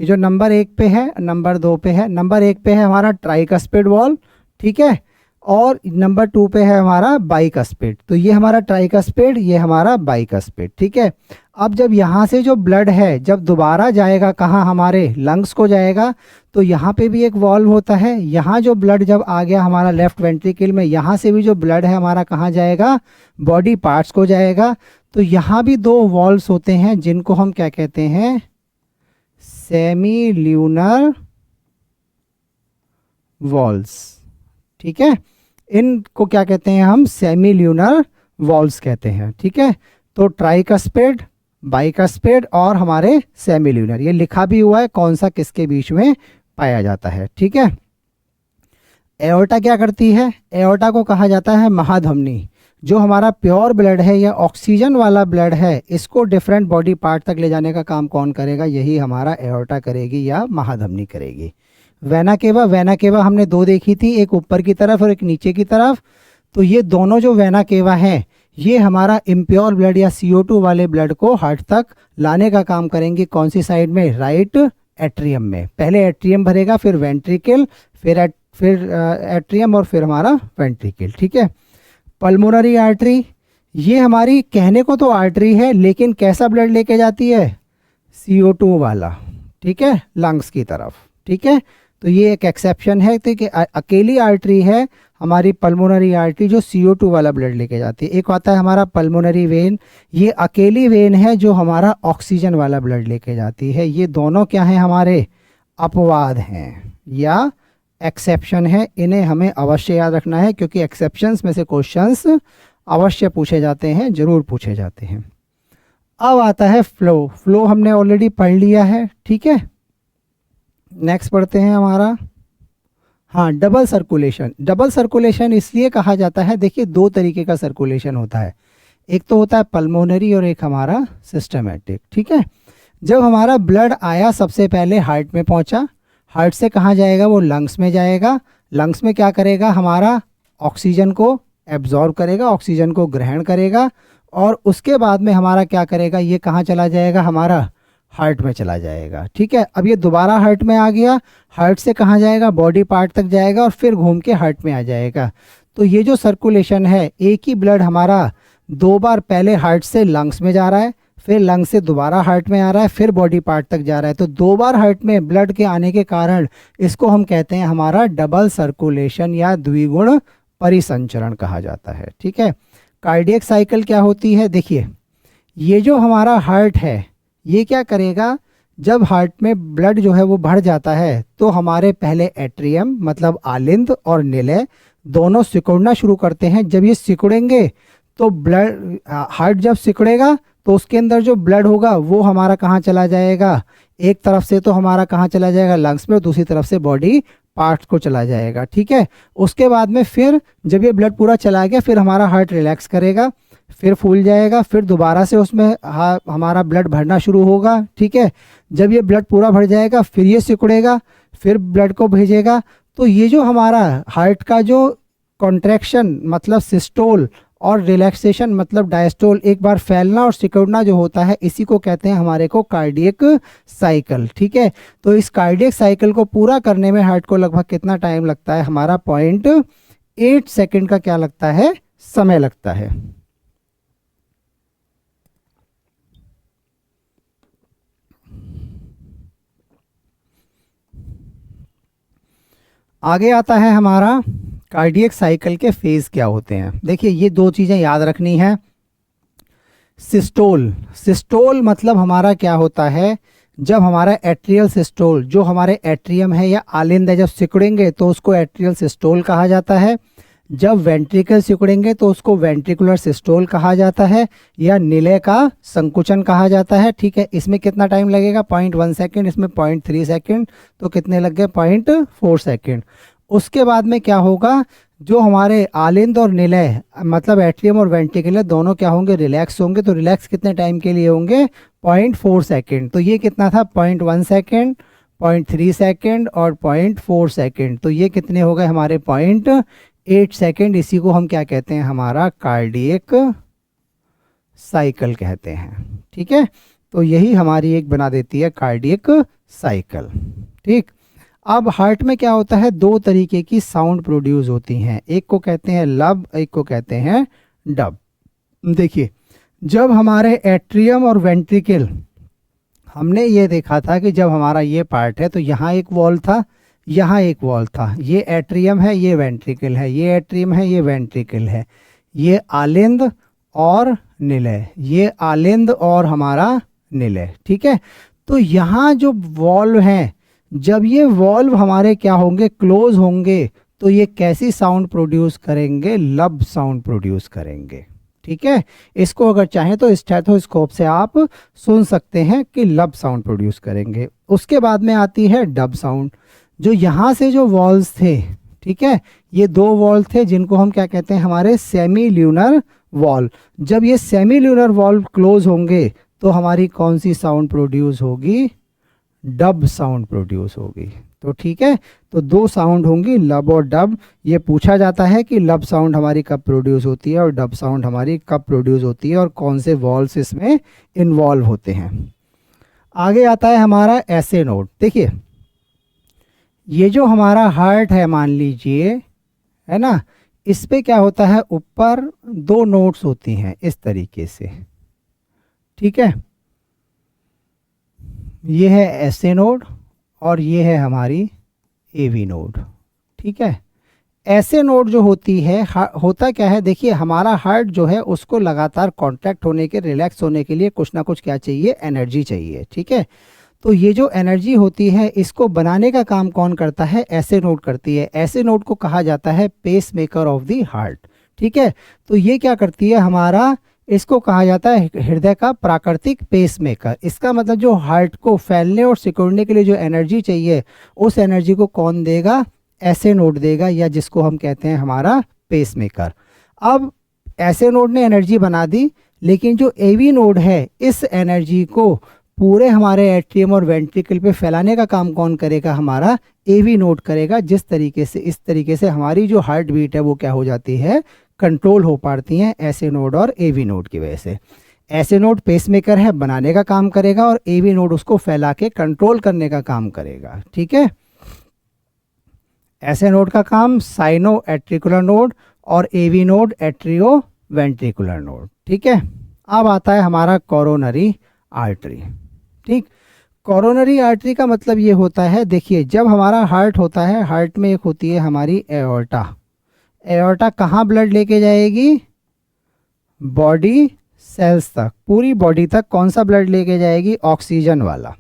ये जो नंबर 1 पे है, नंबर 2 पे है। नंबर 1 पे है हमारा ट्राइकस्पिड वॉल्व, ठीक है, और नंबर 2 पे है हमारा बाइकस्पिड। तो ये हमारा ट्राइकस्पिड, ये हमारा बाइकस्पिड, ठीक है। अब जब यहाँ से जो ब्लड है जब दोबारा जाएगा कहाँ, हमारे लंग्स को जाएगा, तो यहाँ पे भी एक वॉल्व होता है। यहाँ जो ब्लड जब आ गया हमारा लेफ्ट वेंट्रिकल में, यहाँ से भी जो ब्लड है हमारा कहाँ जाएगा, बॉडी पार्ट्स को जाएगा। तो यहाँ भी 2 वॉल्व्स होते हैं जिनको हम क्या कहते हैं, सेमी ल्यूनर वॉल्व्स, ठीक है। इनको क्या कहते हैं हम, सेमी ल्यूनर वॉल्व्स कहते हैं, ठीक है। तो ट्राइकस्पिड, बाइकस्पिड और हमारे सेमी ल्यूनर, ये लिखा भी हुआ है कौन सा किसके बीच में पाया जाता है, ठीक है। एओर्टा क्या करती है, एओर्टा को कहा जाता है महाधमनी। जो हमारा प्योर ब्लड है या ऑक्सीजन वाला ब्लड है, इसको डिफरेंट बॉडी पार्ट तक ले जाने का काम कौन करेगा, यही हमारा एओर्टा करेगी या महाधमनी करेगी। वेना केवा, वेना केवा हमने 2 देखी थी, एक ऊपर की तरफ और एक नीचे की तरफ। तो ये दोनों जो वेना केवा हैं, ये हमारा इम्प्योर ब्लड या CO2 वाले ब्लड को हार्ट तक लाने का काम करेंगे। कौन सी साइड में, राइट एट्रियम में। पहले एट्रियम भरेगा, फिर वेंट्रिकल, फिर एट्रियम और फिर हमारा वेंट्रिकल, ठीक है। पल्मोनरी आर्टरी, ये हमारी कहने को तो आर्टरी है, लेकिन कैसा ब्लड लेके जाती है, CO2 वाला, ठीक है, लंग्स की तरफ, ठीक है। तो ये एक एक्सेप्शन है, तो कि अकेली आर्टरी है हमारी पल्मोनरी आर्टरी जो CO2 वाला ब्लड लेके जाती है। एक आता है हमारा पल्मोनरी वेन, ये अकेली वेन है जो हमारा ऑक्सीजन वाला ब्लड लेके जाती है। ये दोनों क्या हैं, हमारे अपवाद हैं या एक्सेप्शन है। इन्हें हमें अवश्य याद रखना है, क्योंकि एक्सेप्शंस में से क्वेश्चंस अवश्य पूछे जाते हैं, जरूर पूछे जाते हैं। अब आता है फ्लो। फ्लो हमने ऑलरेडी पढ़ लिया है, ठीक है। नेक्स्ट पढ़ते हैं हमारा, हाँ, डबल सर्कुलेशन। डबल सर्कुलेशन इसलिए कहा जाता है, देखिए 2 तरीके का सर्कुलेशन होता है, एक तो होता है पल्मोनरी और एक हमारा सिस्टमेटिक, ठीक है। जब हमारा ब्लड आया सबसे पहले हार्ट में पहुंचा, हार्ट से कहाँ जाएगा, वो लंग्स में जाएगा। लंग्स में क्या करेगा, हमारा ऑक्सीजन को एब्जॉर्ब करेगा, ऑक्सीजन को ग्रहण करेगा, और उसके बाद में हमारा क्या करेगा, ये कहाँ चला जाएगा, हमारा हार्ट में चला जाएगा, ठीक है। अब ये दोबारा हार्ट में आ गया, हार्ट से कहाँ जाएगा, बॉडी पार्ट तक जाएगा और फिर घूम के हार्ट में आ जाएगा। तो ये जो सर्कुलेशन है, एक ही ब्लड हमारा 2 बार पहले हार्ट से लंग्स में जा रहा है, फिर लंग्स से दोबारा हार्ट में आ रहा है, फिर बॉडी पार्ट तक जा रहा है। तो 2 बार हार्ट में ब्लड के आने के कारण इसको हम कहते हैं हमारा डबल सर्कुलेशन या द्विगुण परिसंचरण कहा जाता है, ठीक है। कार्डियक साइकिल क्या होती है, देखिए ये जो हमारा हार्ट है, ये क्या करेगा, जब हार्ट में ब्लड जो है वो बढ़ जाता है, तो हमारे पहले एट्रियम मतलब आलिंद और निलय दोनों सिकुड़ना शुरू करते हैं। जब ये सिकुड़ेंगे तो ब्लड, हार्ट जब सिकुड़ेगा तो उसके अंदर जो ब्लड होगा वो हमारा कहाँ चला जाएगा, एक तरफ से तो हमारा कहाँ चला जाएगा, लंग्स में, दूसरी तरफ से बॉडी पार्ट्स को चला जाएगा, ठीक है। उसके बाद में फिर जब ये ब्लड पूरा चला गया, फिर हमारा हार्ट रिलैक्स करेगा, फिर फूल जाएगा, फिर दोबारा से उसमें हमारा ब्लड भरना शुरू होगा, ठीक है। जब ये ब्लड पूरा भर जाएगा, फिर ये सिकुड़ेगा, फिर ब्लड को भेजेगा। तो ये जो हमारा हार्ट का जो कॉन्ट्रैक्शन मतलब सिस्टोल और रिलैक्सेशन मतलब डायस्टोल, एक बार फैलना और सिकुड़ना जो होता है, इसी को कहते हैं हमारे को कार्डियक साइकिल, ठीक है। तो इस कार्डियक साइकिल को पूरा करने में हार्ट को लगभग कितना टाइम लगता है, हमारा 0.8 सेकेंड का क्या लगता है, समय लगता है। आगे आता है हमारा कार्डियक साइकिल के फेज क्या होते हैं। देखिए ये 2 चीज़ें याद रखनी है। सिस्टोल, सिस्टोल मतलब हमारा क्या होता है, जब हमारा एट्रियल सिस्टोल, जो हमारे एट्रियम है या आलिंद है, जब सिकुड़ेंगे तो उसको एट्रियल सिस्टोल कहा जाता है। जब वेंट्रिकल सिकुड़ेंगे तो उसको वेंट्रिकुलर सिस्टोल कहा जाता है या निलय का संकुचन कहा जाता है। ठीक है, इसमें कितना टाइम लगेगा, 0.1 सेकेंड, इसमें 0.3 सेकेंड, तो कितने लग गए, 0.4 सेकेंड। उसके बाद में क्या होगा, जो हमारे आलिंद और निलय मतलब एट्रियम और वेंट्रिकुलर दोनों क्या होंगे, रिलैक्स होंगे। तो रिलैक्स कितने टाइम के लिए होंगे, 0.4 सेकेंड। तो ये कितना था, 0.1 सेकेंड, 0.3 सेकेंड और 0.4 सेकेंड। तो ये कितने हो गए हमारे, 0.8 सेकेंड। इसी को हम क्या कहते हैं, हमारा कार्डियक साइकिल कहते हैं। ठीक है, तो यही हमारी एक बना देती है कार्डियक साइकिल। ठीक, अब हार्ट में क्या होता है, दो तरीके की साउंड प्रोड्यूस होती हैं, एक को कहते हैं लब, एक को कहते हैं डब। देखिए, जब हमारे एट्रियम और वेंट्रिकल, हमने ये देखा था कि जब हमारा ये पार्ट है तो यहाँ एक वॉल था, यहाँ एक वॉल था, ये एट्रियम है, ये वेंट्रिकल है, ये एट्रियम है, ये वेंट्रिकल है, ये आलिंद और निलय, ये आलिंद और हमारा निलय। ठीक है, तो यहाँ जो वॉल्व हैं, जब ये वॉल्व हमारे क्या होंगे, क्लोज होंगे, तो ये कैसी साउंड प्रोड्यूस करेंगे, लब साउंड प्रोड्यूस करेंगे। ठीक है, इसको अगर चाहें तो स्टेथोस्कोप से आप सुन सकते हैं कि लब साउंड प्रोड्यूस करेंगे। उसके बाद में आती है डब साउंड। जो यहाँ से जो वॉल्व्स थे, ठीक है, ये दो वॉल्व थे जिनको हम क्या कहते हैं, हमारे सेमी ल्यूनर वॉल्व। जब ये सेमी ल्यूनर वॉल्व क्लोज होंगे तो हमारी कौन सी साउंड प्रोड्यूस होगी, डब साउंड प्रोड्यूस होगी। तो ठीक है, तो दो साउंड होंगी, लब और डब। ये पूछा जाता है कि लब साउंड हमारी कब प्रोड्यूस होती है और डब साउंड हमारी कब प्रोड्यूस होती है और कौन से वॉल्व्स इसमें इन्वॉल्व होते हैं। आगे आता है हमारा ऐसे नोट। देखिए, ये जो हमारा हार्ट है मान लीजिए, है ना, इस पे क्या होता है, ऊपर दो नोट्स होती हैं इस तरीके से। ठीक है, ये है ऐसे नोड और ये है हमारी एवी नोड। ठीक है, ऐसे नोड जो होती है, होता क्या है, देखिए हमारा हार्ट जो है उसको लगातार कॉन्ट्रैक्ट होने के, रिलैक्स होने के लिए कुछ ना कुछ क्या चाहिए, एनर्जी चाहिए। ठीक है, तो ये जो एनर्जी होती है इसको बनाने का काम कौन करता है, ऐसे नोड करती है। ऐसे नोड को कहा जाता है pacemaker of the heart. ठीक है, तो ये क्या करती है, हमारा इसको कहा जाता है हृदय का प्राकृतिक पेस मेकर। इसका मतलब जो हार्ट को फैलने और सिकुड़ने के लिए जो एनर्जी चाहिए, उस एनर्जी को कौन देगा, ऐसे नोड देगा, या जिसको हम कहते हैं हमारा पेस मेकर। अब ऐसे नोड ने एनर्जी बना दी, लेकिन जो एवी नोड है इस एनर्जी को पूरे हमारे एट्रियम और वेंट्रिकल पे फैलाने का काम कौन करेगा, हमारा एवी नोड करेगा। जिस तरीके से, इस तरीके से हमारी जो हार्ट बीट है वो क्या हो जाती है, कंट्रोल हो पाती हैं ऐसे नोड और एवी नोड की वजह से। ऐसे नोड पेसमेकर है, बनाने का काम करेगा, और एवी नोड उसको फैला के कंट्रोल करने का काम करेगा। ठीक है, ऐसे नोड का काम साइनो एट्रिकुलर नोड और AV node atrioventricular node. ठीक है, अब आता है हमारा कोरोनरी आर्टरी। ठीक, कोरोनरी आर्टरी का मतलब ये होता है, देखिए जब हमारा हार्ट होता है, हार्ट में एक होती है हमारी एओर्टा। एओर्टा कहाँ ब्लड लेके जाएगी, बॉडी सेल्स तक, पूरी बॉडी तक। कौन सा ब्लड लेके जाएगी, ऑक्सीजन वाला।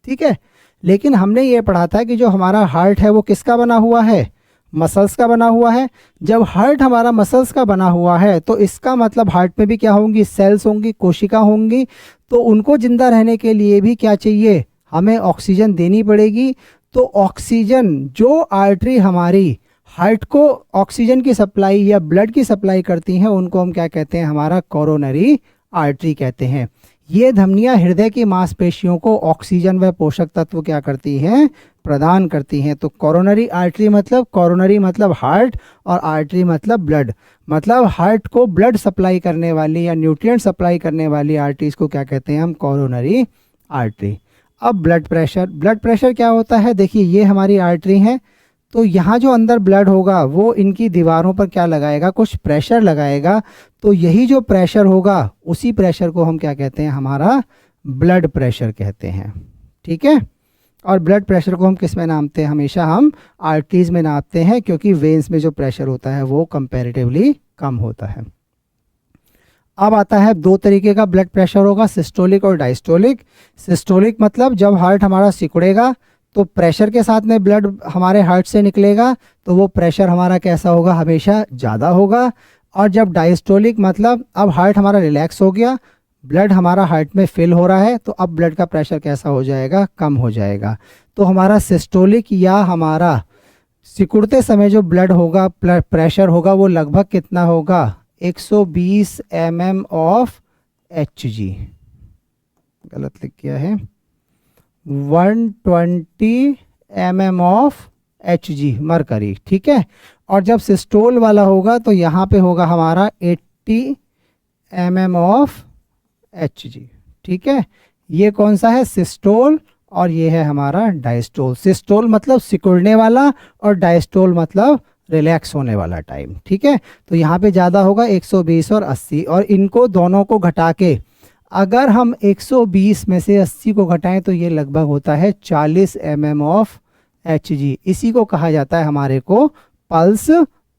ठीक है, लेकिन हमने ये पढ़ा था कि जो हमारा हार्ट है वो किसका बना हुआ है, मसल्स का बना हुआ है। जब हार्ट हमारा मसल्स का बना हुआ है तो इसका मतलब हार्ट में भी क्या होंगी, सेल्स होंगी, कोशिका होंगी। तो उनको जिंदा रहने के लिए भी क्या चाहिए, हमें ऑक्सीजन देनी पड़ेगी। तो ऑक्सीजन, जो आर्टरी हमारी हार्ट को ऑक्सीजन की सप्लाई या ब्लड की सप्लाई करती हैं, उनको हम क्या कहते हैं, हमारा कोरोनरी आर्टरी कहते हैं। ये धमनियां हृदय की मांसपेशियों को ऑक्सीजन व पोषक तत्व क्या करती हैं, प्रदान करती हैं। तो कोरोनरी आर्टरी मतलब, कोरोनरी मतलब हार्ट और आर्टरी मतलब ब्लड, मतलब हार्ट को ब्लड सप्लाई करने वाली या न्यूट्रिएंट सप्लाई करने वाली आर्टरीज को क्या कहते हैं हम, कोरोनरी आर्टरी। अब ब्लड प्रेशर, ब्लड प्रेशर क्या होता है, देखिए ये हमारी आर्टरी है, तो यहाँ जो अंदर ब्लड होगा वो इनकी दीवारों पर क्या लगाएगा, कुछ प्रेशर लगाएगा। तो यही जो प्रेशर होगा, उसी प्रेशर को हम क्या कहते हैं, हमारा ब्लड प्रेशर कहते हैं। ठीक है, और ब्लड प्रेशर को हम किस में नापते हैं, हमेशा हम आर्टरीज में नापते हैं, क्योंकि वेन्स में जो प्रेशर होता है वो कंपैरेटिवली कम होता है। अब आता है, दो तरीके का ब्लड प्रेशर होगा, सिस्टोलिक और डायस्टोलिक। सिस्टोलिक मतलब जब हार्ट हमारा सिकुड़ेगा तो प्रेशर के साथ में ब्लड हमारे हार्ट से निकलेगा तो वो प्रेशर हमारा कैसा होगा, हमेशा ज़्यादा होगा। और जब डायस्टोलिक मतलब अब हार्ट हमारा रिलैक्स हो गया, ब्लड हमारा हार्ट में फिल हो रहा है, तो अब ब्लड का प्रेशर कैसा हो जाएगा, कम हो जाएगा। तो हमारा सिस्टोलिक या हमारा सिकुड़ते समय जो ब्लड होगा, प्रेशर होगा, वो लगभग कितना होगा, 120 mm ऑफ Hg। गलत लिख किया है, 120 mm ऑफ Hg मरकरी, ठीक है। और जब सिस्टोल वाला होगा तो यहाँ पे होगा हमारा 80 mm ऑफ Hg, ठीक है। ये कौन सा है, सिस्टोल, और ये है हमारा डायस्टोल। सिस्टोल मतलब सिकुड़ने वाला और डायस्टोल मतलब रिलैक्स होने वाला टाइम, ठीक है। तो यहाँ पे ज़्यादा होगा 120 और 80, और इनको दोनों को घटा के अगर हम 120 में से 80 को घटाएं तो ये लगभग होता है 40 mm ऑफ Hg। इसी को कहा जाता है हमारे को पल्स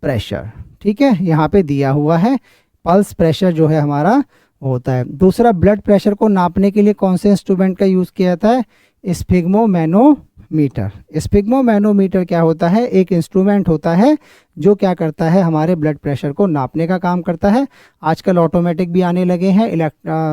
प्रेशर, ठीक है। यहाँ पे दिया हुआ है पल्स प्रेशर जो है हमारा होता है। दूसरा, ब्लड प्रेशर को नापने के लिए कौन से इंस्ट्रूमेंट का यूज़ किया जाता है, स्फिग्मोमैनोमीटर। स्फिग्मोमैनोमीटर क्या होता है, एक इंस्ट्रूमेंट होता है जो क्या करता है, हमारे ब्लड प्रेशर को नापने का काम करता है। आजकल ऑटोमेटिक भी आने लगे हैं,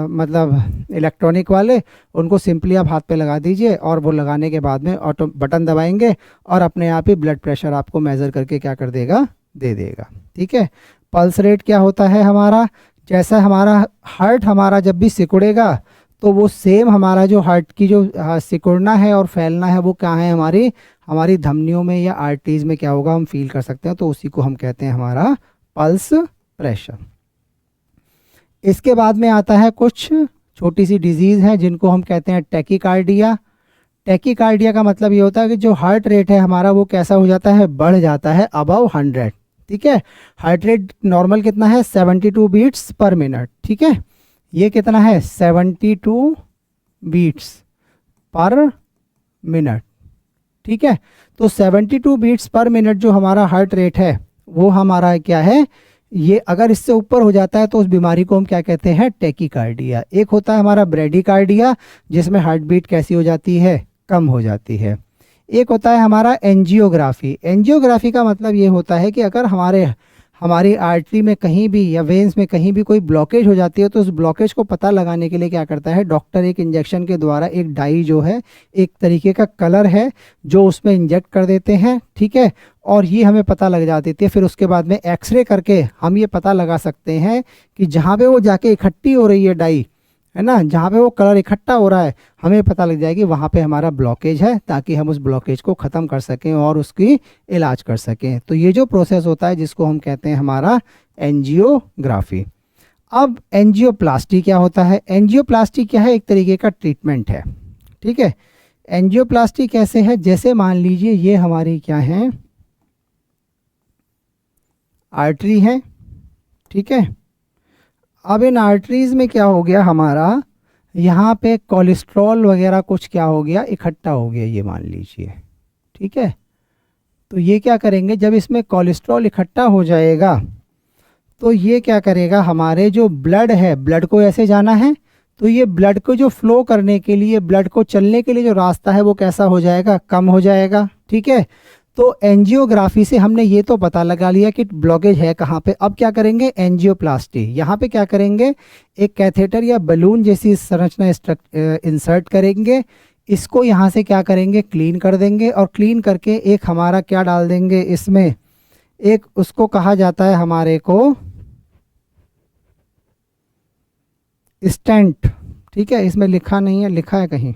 मतलब इलेक्ट्रॉनिक वाले, उनको सिंपली आप हाथ पे लगा दीजिए और वो लगाने के बाद में ऑटो बटन दबाएंगे और अपने आप ही ब्लड प्रेशर आपको मेज़र करके क्या कर देगा, दे देगा, ठीक है। पल्स रेट क्या होता है हमारा, जैसा हमारा हार्ट हमारा जब भी सिकुड़ेगा तो वो सेम हमारा जो हार्ट की जो सिकुड़ना है और फैलना है वो क्या है, हमारी धमनियों में या आर्टरीज में क्या होगा, हम फील कर सकते हैं। तो उसी को हम कहते हैं हमारा पल्स प्रेशर। इसके बाद में आता है कुछ छोटी सी डिजीज़ है जिनको हम कहते हैं टैकीकार्डिया। टैकीकार्डिया का मतलब ये होता है कि जो हार्ट रेट है हमारा वो कैसा हो जाता है, बढ़ जाता है अबव 100, ठीक है। हार्ट रेट नॉर्मल कितना है, 72 बीट्स पर मिनट, ठीक है। ये कितना है, 72 बीट्स पर मिनट, ठीक है। तो 72 बीट्स पर मिनट जो हमारा हार्ट रेट है वो हमारा क्या है, ये अगर इससे ऊपर हो जाता है तो उस बीमारी को हम क्या कहते हैं, टैकीकार्डिया। एक होता है हमारा ब्रेडीकार्डिया जिसमें हार्ट बीट कैसी हो जाती है, कम हो जाती है। एक होता है हमारा एंजियोग्राफी। एंजियोग्राफी का मतलब ये होता है कि अगर हमारी आर्टरी में कहीं भी या वेन्स में कहीं भी कोई ब्लॉकेज हो जाती है तो उस ब्लॉकेज को पता लगाने के लिए क्या करता है, डॉक्टर एक इंजेक्शन के द्वारा एक डाई जो है, एक तरीके का कलर है जो उसमें इंजेक्ट कर देते हैं, ठीक है। और ये हमें पता लग जाती है। फिर उसके बाद में एक्सरे करके हम ये पता लगा सकते हैं कि जहाँ पे वो जाके इकट्ठी हो रही है डाई, है ना, जहाँ पे वो कलर इकट्ठा हो रहा है, हमें पता लग जाएगी वहाँ पे हमारा ब्लॉकेज है, ताकि हम उस ब्लॉकेज को ख़त्म कर सकें और उसकी इलाज कर सकें। तो ये जो प्रोसेस होता है जिसको हम कहते हैं हमारा एंजियोग्राफी। अब एंजियोप्लास्टी क्या होता है, एंजियोप्लास्टी क्या है, एक तरीके का ट्रीटमेंट है, ठीक है। एंजियोप्लास्टी कैसे है, जैसे मान लीजिए ये हमारी क्या है, आर्टरी है, ठीक है। अब इन आर्टरीज में क्या हो गया हमारा, यहाँ पे कोलेस्ट्रॉल वगैरह कुछ क्या हो गया, इकट्ठा हो गया, ये मान लीजिए, ठीक है। तो ये क्या करेंगे, जब इसमें कोलेस्ट्रॉल इकट्ठा हो जाएगा तो ये क्या करेगा, हमारे जो ब्लड है, ब्लड को ऐसे जाना है तो ये ब्लड को जो फ्लो करने के लिए, ब्लड को चलने के लिए जो रास्ता है वो कैसा हो जाएगा, कम हो जाएगा, ठीक है। तो एंजियोग्राफी से हमने ये तो पता लगा लिया कि ब्लॉकेज है कहाँ पे। अब क्या करेंगे, एंजियोप्लास्टी। यहाँ पे क्या करेंगे, एक कैथेटर या बलून जैसी संरचना इंसर्ट करेंगे, इसको यहाँ से क्या करेंगे, क्लीन कर देंगे, और क्लीन करके एक हमारा क्या डाल देंगे इसमें, एक उसको कहा जाता है हमारे को स्टेंट, ठीक है। इसमें लिखा नहीं है, लिखा है कहीं,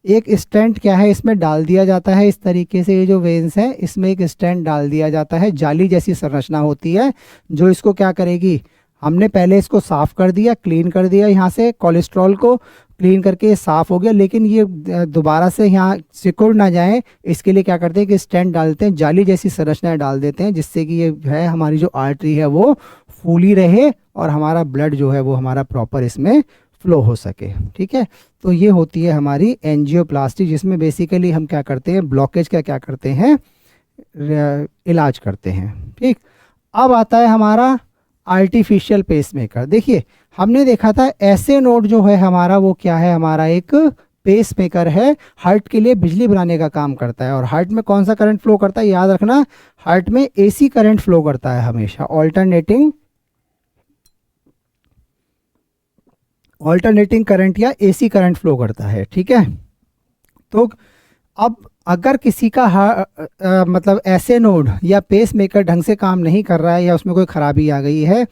एक स्टेंट क्या है इसमें डाल दिया जाता है। इस तरीके से ये जो वेन्स है इसमें एक स्टेंट डाल दिया जाता है, जाली जैसी संरचना होती है जो इसको क्या करेगी, हमने पहले इसको साफ़ कर दिया, क्लीन कर दिया, यहाँ से कोलेस्ट्रॉल को क्लीन करके साफ़ हो गया, लेकिन ये दोबारा से यहाँ सिकुड़ ना जाए इसके लिए क्या करते हैं कि स्टेंट डालते हैं, जाली जैसी संरचना डाल देते हैं, जिससे कि ये है हमारी जो आर्टरी है वो फूली रहे और हमारा ब्लड जो है वो हमारा प्रॉपर इसमें फ्लो हो सके, ठीक है। तो ये होती है हमारी एंजियोप्लास्टी, जिसमें बेसिकली हम क्या करते हैं, ब्लॉकेज का क्या करते हैं, इलाज करते हैं, ठीक। अब आता है हमारा आर्टिफिशियल पेसमेकर। देखिए हमने देखा था ऐसे नोड जो है हमारा वो क्या है, हमारा एक पेस मेकर है, हार्ट के लिए बिजली बनाने का काम करता है। और हार्ट में कौन सा करंट फ्लो करता है, याद रखना, हार्ट में एसी करंट फ्लो करता है हमेशा, ऑल्टरनेटिंग करंट या एसी करंट फ्लो करता है। ठीक है, तो अब अगर किसी का मतलब ऐसे नोड या पेस मेकर ढंग से काम नहीं कर रहा है या उसमें कोई खराबी आ गई है,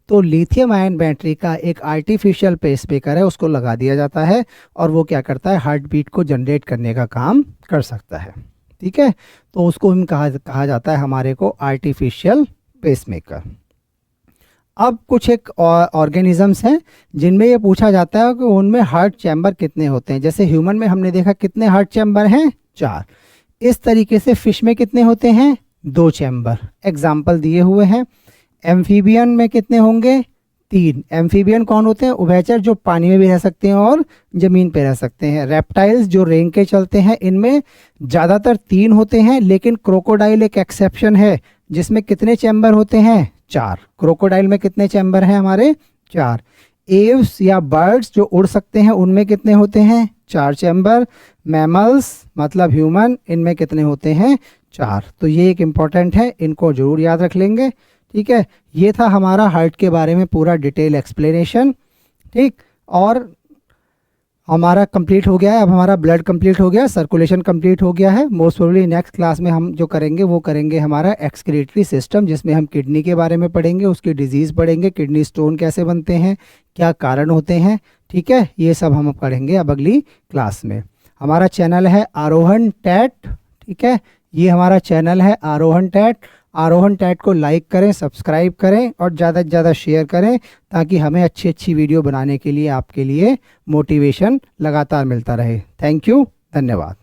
तो लिथियम आयन बैटरी का एक आर्टिफिशियल पेस मेकर है, उसको लगा दिया जाता है और वो क्या करता है, हार्ट बीट को जनरेट करने का काम कर सकता है। ठीक है, तो उसको हम कहा जाता है हमारे को आर्टिफिशियल पेस मेकर। अब कुछ एक ऑर्गेनिजम्स हैं जिनमें ये पूछा जाता है कि उनमें हार्ट चैम्बर कितने होते हैं। जैसे ह्यूमन में हमने देखा कितने हार्ट चैम्बर हैं, 4। इस तरीके से फिश में कितने होते हैं, 2 चैम्बर, एग्जाम्पल दिए हुए हैं। एम्फीबियन में कितने होंगे, 3। एम्फीबियन कौन होते हैं, उभयचर, जो पानी में भी रह सकते हैं और ज़मीन पे रह सकते हैं। रेप्टाइल्स जो रेंग के चलते हैं, इनमें ज़्यादातर 3 होते हैं, लेकिन क्रोकोडाइल एक एक्सेप्शन है जिसमें कितने चैम्बर होते हैं, 4। क्रोकोडाइल में कितने चैम्बर हैं हमारे, 4। एव्स या बर्ड्स जो उड़ सकते हैं, उनमें कितने होते हैं, 4 चैम्बर। मैमल्स मतलब ह्यूमन, इनमें कितने होते हैं, 4। तो ये एक इम्पॉर्टेंट है, इनको जरूर याद रख लेंगे। ठीक है, ये था हमारा हार्ट के बारे में पूरा डिटेल एक्सप्लेनेशन। ठीक, और हमारा कंप्लीट हो गया है। अब हमारा ब्लड कंप्लीट हो गया, सर्कुलेशन कंप्लीट हो गया है। मोस्ट प्रोबेबली नेक्स्ट क्लास में हम जो करेंगे वो करेंगे हमारा एक्सक्रीटरी सिस्टम, जिसमें हम किडनी के बारे में पढ़ेंगे, उसकी डिजीज़ पढ़ेंगे, किडनी स्टोन कैसे बनते हैं, क्या कारण होते हैं। ठीक है, ये सब हम पढ़ेंगे अब अगली क्लास में। हमारा चैनल है आरोहण टैट। ठीक है, ये हमारा चैनल है आरोहण टैट। आरोहण टैट को लाइक करें, सब्सक्राइब करें और ज़्यादा से ज़्यादा शेयर करें, ताकि हमें अच्छी अच्छी वीडियो बनाने के लिए आपके लिए मोटिवेशन लगातार मिलता रहे। थैंक यू, धन्यवाद।